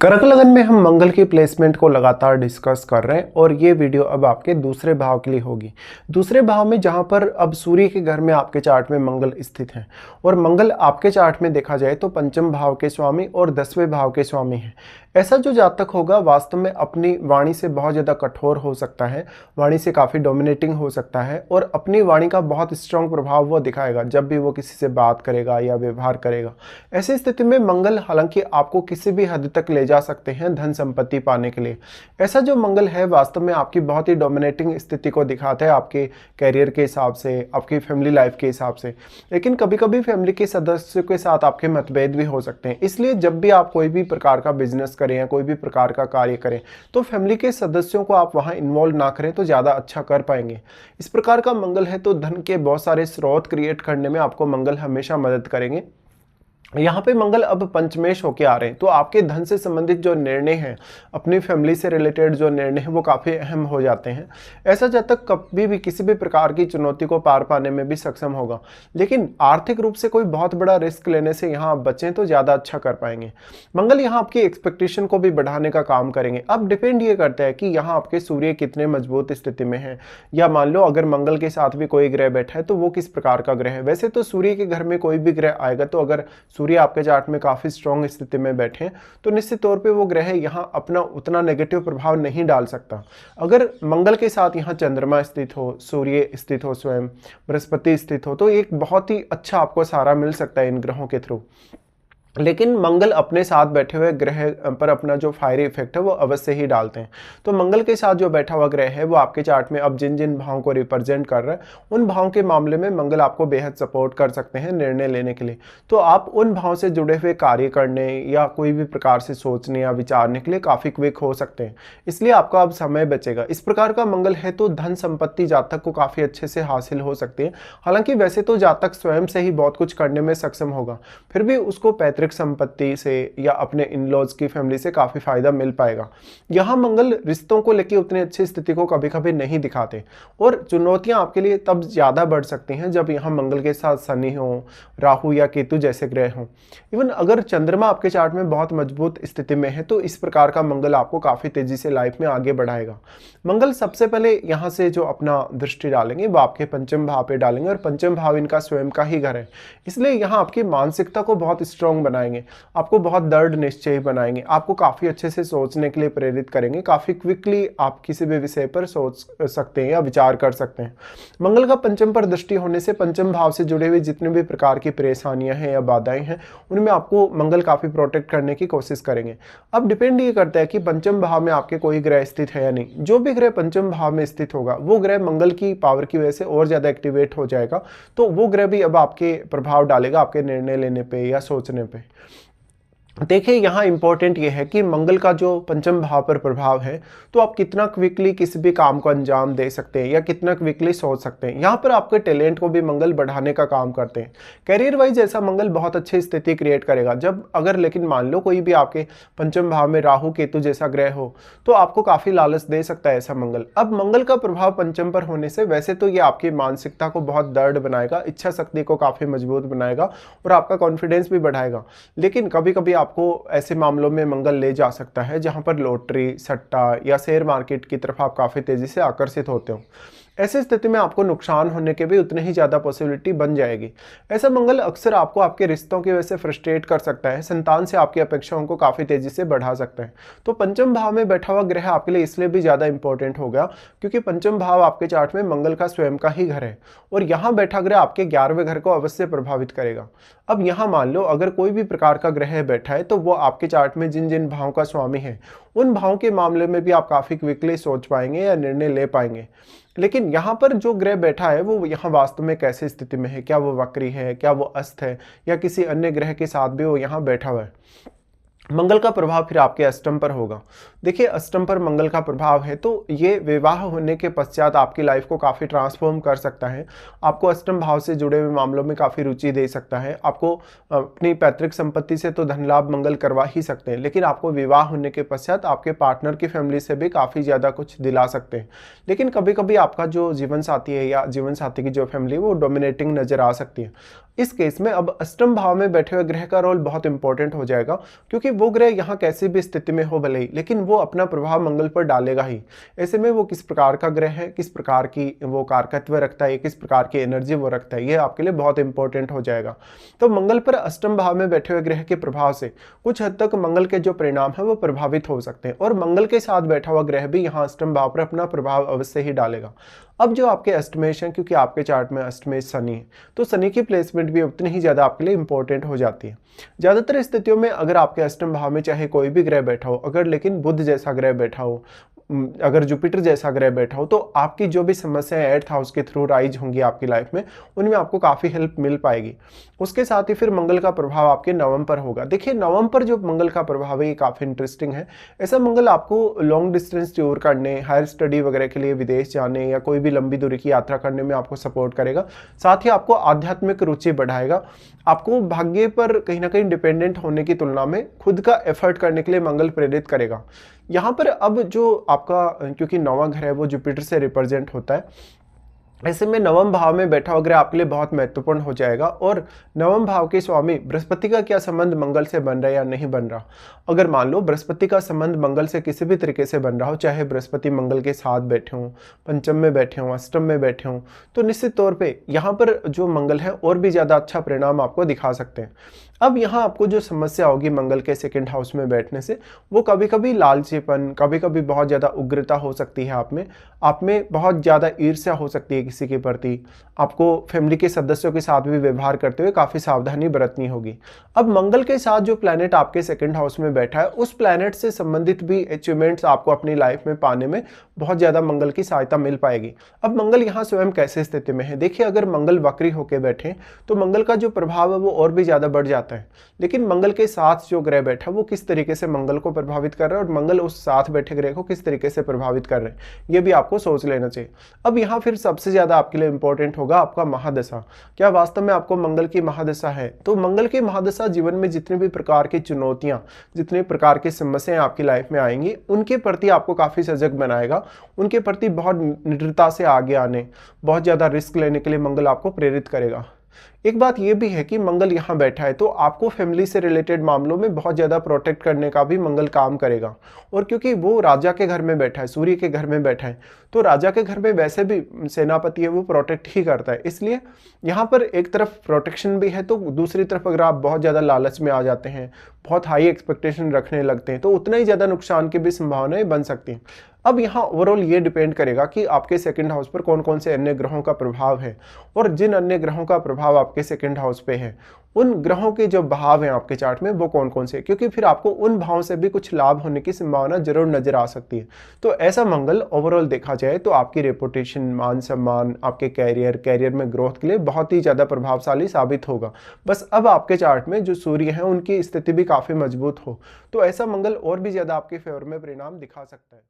कर्क लगन में हम मंगल की प्लेसमेंट को लगातार डिस्कस कर रहे हैं और ये वीडियो अब आपके दूसरे भाव के लिए होगी। दूसरे भाव में जहाँ पर अब सूर्य के घर में आपके चार्ट में मंगल स्थित है और मंगल आपके चार्ट में देखा जाए तो पंचम भाव के स्वामी और 10वें भाव के स्वामी हैं। ऐसा जो जातक होगा वास्तव में अपनी वाणी से बहुत ज़्यादा कठोर हो सकता है, वाणी से काफ़ी डोमिनेटिंग हो सकता है और अपनी वाणी का बहुत स्ट्रॉन्ग प्रभाव वो दिखाएगा जब भी वो किसी से बात करेगा या व्यवहार करेगा। ऐसी स्थिति में मंगल हालांकि आपको किसी भी हद तक ले जा सकते हैं धन संपत्ति पाने के लिए। ऐसा जो मंगल है वास्तव में आपकी बहुत ही डोमिनेटिंग स्थिति को दिखाता है आपके कैरियर के हिसाब से, आपकी फैमिली लाइफ के हिसाब से। लेकिन कभी कभी फैमिली के सदस्यों के साथ आपके मतभेद भी हो सकते हैं, इसलिए जब भी आप कोई भी प्रकार का बिजनेस करें या कोई भी प्रकार का कार्य करें तो फैमिली के सदस्यों को आप वहां इन्वॉल्व ना करें तो ज़्यादा अच्छा कर पाएंगे। इस प्रकार का मंगल है तो धन के बहुत सारे स्रोत क्रिएट करने में आपको मंगल हमेशा मदद करेंगे। यहाँ पे मंगल अब पंचमेश होके आ रहे हैं तो आपके धन से संबंधित जो निर्णय हैं, अपनी फैमिली से रिलेटेड जो निर्णय हैं वो काफ़ी अहम हो जाते हैं। ऐसा जातक कभी भी किसी भी प्रकार की चुनौती को पार पाने में भी सक्षम होगा, लेकिन आर्थिक रूप से कोई बहुत बड़ा रिस्क लेने से यहाँ आप बचें तो ज़्यादा अच्छा कर पाएंगे। मंगल यहाँ आपकी एक्सपेक्टेशन को भी बढ़ाने का काम करेंगे। अब डिपेंड ये करता है कि यहाँ आपके सूर्य कितने मजबूत स्थिति में है, या मान लो अगर मंगल के साथ भी कोई ग्रह बैठा है तो वो किस प्रकार का ग्रह है। वैसे तो सूर्य के घर में कोई भी ग्रह आएगा तो अगर सूर्य आपके चार्ट में काफी स्ट्रॉन्ग स्थिति में बैठे तो निश्चित तौर पे वो ग्रह यहां अपना उतना नेगेटिव प्रभाव नहीं डाल सकता। अगर मंगल के साथ यहां चंद्रमा स्थित हो, सूर्य स्थित हो, स्वयं बृहस्पति स्थित हो तो एक बहुत ही अच्छा आपको सहारा मिल सकता है इन ग्रहों के थ्रू। लेकिन मंगल अपने साथ बैठे हुए ग्रह पर अपना जो फायरी इफेक्ट है वो अवश्य ही डालते हैं। तो मंगल के साथ जो बैठा हुआ ग्रह है वो आपके चार्ट में अब जिन जिन भावों को रिप्रेजेंट कर रहा है उन भावों के मामले में मंगल आपको बेहद सपोर्ट कर सकते हैं निर्णय लेने के लिए। तो आप उन भावों से जुड़े हुए कार्य करने या कोई भी प्रकार से सोचने या विचारने के लिए काफ़ी क्विक हो सकते हैं, इसलिए आपका अब समय बचेगा। इस प्रकार का मंगल है तो धन संपत्ति जातक को काफ़ी अच्छे से हासिल हो सकती है। हालांकि वैसे तो जातक स्वयं से ही बहुत कुछ करने में सक्षम होगा, फिर भी उसको पैतृक संपत्ति से या अपने इन लॉज की फैमिली से काफी फायदा मिल पाएगा। यहाँ मंगल रिश्तों को लेकर उतनी अच्छी स्थिति को कभी कभी नहीं दिखाते और चुनौतियां आपके लिए तब ज्यादा बढ़ सकती हैं जब यहाँ मंगल के साथ शनि हो, राहु या केतु जैसे ग्रह हो। इवन अगर चंद्रमा आपके चार्ट में बहुत मजबूत स्थिति में है तो इस प्रकार का मंगल आपको काफी तेजी से लाइफ में आगे बढ़ाएगा। मंगल सबसे पहले यहाँ से जो अपना दृष्टि डालेंगे वो आपके पंचम भाव पे डालेंगे और पंचम भाव इनका स्वयं का ही घर है, इसलिए यहाँ आपकी मानसिकता को बहुत स्ट्रॉन्ग बनाएंगे, आपको बहुत दृढ़ निश्चयी बनाएंगे, आपको काफी अच्छे से सोचने के लिए प्रेरित करेंगे। काफी क्विकली आप किसी भी विषय पर सोच सकते हैं या विचार कर सकते हैं। मंगल का पंचम पर दृष्टि होने से पंचम भाव से जुड़े हुए जितने भी प्रकार की परेशानियां हैं या बाधाएं हैं उनमें आपको मंगल काफी प्रोटेक्ट करने की कोशिश करेंगे। अब डिपेंड ये करता है कि पंचम भाव में आपके कोई ग्रह स्थित है या नहीं। जो भी ग्रह पंचम भाव में स्थित होगा वो ग्रह मंगल की पावर की वजह से और ज्यादा एक्टिवेट हो जाएगा, तो वो ग्रह भी अब आपके प्रभाव डालेगा आपके निर्णय लेने पे या सोचने पे। देखिए यहाँ इंपॉर्टेंट ये है कि मंगल का जो पंचम भाव पर प्रभाव है तो आप कितना क्विकली किसी भी काम को अंजाम दे सकते हैं या कितना क्विकली सोच सकते हैं। यहाँ पर आपके टैलेंट को भी मंगल बढ़ाने का काम करते हैं। कैरियर वाइज ऐसा मंगल बहुत अच्छी स्थिति क्रिएट करेगा जब अगर लेकिन मान लो कोई भी आपके पंचम भाव में राहु केतु जैसा ग्रह हो तो आपको काफी लालच दे सकता है ऐसा मंगल। अब मंगल का प्रभाव पंचम पर होने से वैसे तो ये आपकी मानसिकता को बहुत दृढ़ बनाएगा, इच्छा शक्ति को काफी मजबूत बनाएगा और आपका कॉन्फिडेंस भी बढ़ाएगा। लेकिन कभी कभी आपको ऐसे मामलों में मंगल ले जा सकता है जहां पर लॉटरी, सट्टा या शेयर मार्केट की तरफ आप काफी तेजी से आकर्षित होते हो। ऐसी स्थिति में आपको नुकसान होने के भी उतने ही ज्यादा पॉसिबिलिटी बन जाएगी। ऐसा मंगल अक्सर आपको आपके रिश्तों की वजह से फ्रस्ट्रेट कर सकता है, संतान से आपकी अपेक्षाओं को काफी तेजी से बढ़ा सकता है। तो पंचम भाव में बैठा हुआ ग्रह आपके लिए इसलिए भी ज्यादा इंपॉर्टेंट हो गया क्योंकि पंचम भाव आपके चार्ट में मंगल का स्वयं का ही घर है और यहाँ बैठा ग्रह आपके 11वें घर को अवश्य प्रभावित करेगा। अब यहाँ मान लो अगर कोई भी प्रकार का ग्रह बैठा है तो वो आपके चार्ट में जिन जिन भावों का स्वामी है उन भावों के मामले में भी आप काफी क्विकली सोच पाएंगे या निर्णय ले पाएंगे। लेकिन यहाँ पर जो ग्रह बैठा है वो यहाँ वास्तव में कैसी स्थिति में है, क्या वो वक्री है, क्या वो अस्त है या किसी अन्य ग्रह के साथ भी वो यहाँ बैठा हुआ है। मंगल का प्रभाव फिर आपके अष्टम पर होगा। देखिए अष्टम पर मंगल का प्रभाव है तो ये विवाह होने के पश्चात आपकी लाइफ को काफ़ी ट्रांसफॉर्म कर सकता है। आपको अष्टम भाव से जुड़े हुए मामलों में काफ़ी रुचि दे सकता है। आपको अपनी पैतृक संपत्ति से तो धन लाभ मंगल करवा ही सकते हैं, लेकिन आपको विवाह होने के पश्चात आपके पार्टनर की फैमिली से भी काफ़ी ज़्यादा कुछ दिला सकते हैं। लेकिन कभी कभी आपका जो जीवन साथी है या जीवन साथी की जो फैमिली वो डोमिनेटिंग नजर आ सकती है। इस केस में अब अष्टम भाव में बैठे हुए ग्रह का रोल बहुत इंपॉर्टेंट हो जाएगा, क्योंकि वो ग्रह यहाँ कैसी भी स्थिति में हो भले ही, लेकिन वो अपना प्रभाव मंगल पर डालेगा ही। ऐसे में वो किस प्रकार का ग्रह है, किस प्रकार की वो कारकत्व रखता है, किस प्रकार की एनर्जी वो रखता है, ये आपके लिए बहुत इंपॉर्टेंट हो जाएगा। तो मंगल पर अष्टम भाव में बैठे हुए ग्रह के प्रभाव से कुछ हद तक मंगल के जो परिणाम है वो प्रभावित हो सकते हैं, और मंगल के साथ बैठा हुआ ग्रह भी यहाँ अष्टम भाव पर अपना प्रभाव अवश्य ही डालेगा। अब जो आपके अष्टमेश हैं, क्योंकि आपके चार्ट में अष्टमेश शनि है, तो शनि की प्लेसमेंट भी उतनी ही ज़्यादा आपके लिए इंपॉर्टेंट हो जाती है। ज़्यादातर स्थितियों में अगर आपके अष्टम भाव में चाहे कोई भी ग्रह बैठा हो, अगर लेकिन बुध जैसा ग्रह बैठा हो, अगर जुपिटर जैसा ग्रह बैठा हो, तो आपकी जो भी समस्याएं 8th हाउस के थ्रू राइज होंगी आपकी लाइफ में, उनमें आपको काफ़ी हेल्प मिल पाएगी। उसके साथ ही फिर मंगल का प्रभाव आपके नवम पर होगा। देखिए, नवम पर जो मंगल का प्रभाव है ये काफ़ी इंटरेस्टिंग है। ऐसा मंगल आपको लॉन्ग डिस्टेंस टूर करने, हायर स्टडी वगैरह के लिए विदेश जाने या कोई भी लंबी दूरी की यात्रा करने में आपको सपोर्ट करेगा। साथ ही आपको आध्यात्मिक रुचि बढ़ाएगा। आपको भाग्य पर कहीं ना कहीं डिपेंडेंट होने की तुलना में खुद का एफर्ट करने के लिए मंगल प्रेरित करेगा। यहाँ पर अब जो आपका, क्योंकि नौवां घर है वो जुपिटर से रिप्रेजेंट होता है, ऐसे में नवम भाव में बैठा हुआ ग्रह आपके लिए बहुत महत्वपूर्ण हो जाएगा। और नवम भाव के स्वामी बृहस्पति का क्या संबंध मंगल से बन रहा है या नहीं बन रहा, अगर मान लो बृहस्पति का संबंध मंगल से किसी भी तरीके से बन रहा हो, चाहे बृहस्पति मंगल के साथ बैठे हों, पंचम में बैठे हों, अष्टम में बैठे हों, तो निश्चित तौर पे यहाँ पर जो मंगल है और भी ज़्यादा अच्छा परिणाम आपको दिखा सकते हैं। अब यहाँ आपको जो समस्या होगी मंगल के सेकंड हाउस में बैठने से, वो कभी कभी लालचीपन, कभी कभी बहुत ज़्यादा उग्रता हो सकती है आप में बहुत ज़्यादा ईर्ष्या हो सकती है किसी के प्रति। आपको फैमिली के सदस्यों के साथ भी व्यवहार करते हुए काफ़ी सावधानी बरतनी होगी। अब मंगल के साथ जो प्लैनेट आपके सेकंड हाउस में बैठा है, उस प्लैनेट से संबंधित भी अचीवमेंट्स आपको अपनी लाइफ में पाने में बहुत ज़्यादा मंगल की सहायता मिल पाएगी। अब मंगल यहाँ स्वयं कैसे स्थिति में है, देखिए, अगर मंगल वक्री होकर बैठे तो मंगल का जो प्रभाव है वो और भी ज़्यादा बढ़ जाता है। लेकिन मंगल के साथ जो ग्रह बैठा वो किस तरीके से मंगल को प्रभावित कर रहा है और मंगल उस साथ बैठे ग्रह को किस तरीके से प्रभावित कर रहे हैं, ये भी आपको सोच लेना चाहिए। अब यहाँ फिर सबसे ज़्यादा आपके लिए इंपॉर्टेंट होगा आपका महादशा। क्या वास्तव में आपको मंगल की महादशा है? तो मंगल की महादशा जीवन में जितने भी प्रकार की चुनौतियाँ, जितने प्रकार की समस्याएं आपकी लाइफ में आएंगी, उनके प्रति आपको काफ़ी सजग बनाएगा। उनके प्रति बहुत निडरता से आगे आने, बहुत ज़्यादा रिस्क लेने के लिए मंगल आपको प्रेरित करेगा। एक बात यह भी है कि मंगल यहाँ बैठा है तो आपको फैमिली से रिलेटेड मामलों में बहुत ज़्यादा प्रोटेक्ट करने का भी मंगल काम करेगा। और क्योंकि वो राजा के घर में बैठा है, सूर्य के घर में बैठा है, तो राजा के घर में वैसे भी सेनापति है वो प्रोटेक्ट ही करता है। इसलिए यहाँ पर एक तरफ प्रोटेक्शन भी है, तो दूसरी तरफ अगर आप बहुत ज़्यादा लालच में आ जाते हैं, बहुत हाई एक्सपेक्टेशन रखने लगते हैं, तो उतना ही ज़्यादा नुकसान की भी संभावनाएं बन सकती हैं। अब यहाँ ओवरऑल ये डिपेंड करेगा कि आपके सेकंड हाउस पर कौन कौन से अन्य ग्रहों का प्रभाव है, और जिन अन्य ग्रहों का प्रभाव आपके सेकंड हाउस पे है, उन ग्रहों के जो भाव हैं आपके चार्ट में वो कौन कौन से, क्योंकि फिर आपको उन भावों से भी कुछ लाभ होने की संभावना जरूर नजर आ सकती है। तो ऐसा मंगल ओवरऑल देखा जाए तो आपकी रेपुटेशन, मान सम्मान, आपके कैरियर में ग्रोथ के लिए बहुत ही ज़्यादा प्रभावशाली साबित होगा। बस अब आपके चार्ट में जो सूर्य हैं उनकी स्थिति भी काफ़ी मजबूत हो, तो ऐसा मंगल और भी ज़्यादा आपके फेवर में परिणाम दिखा सकता है।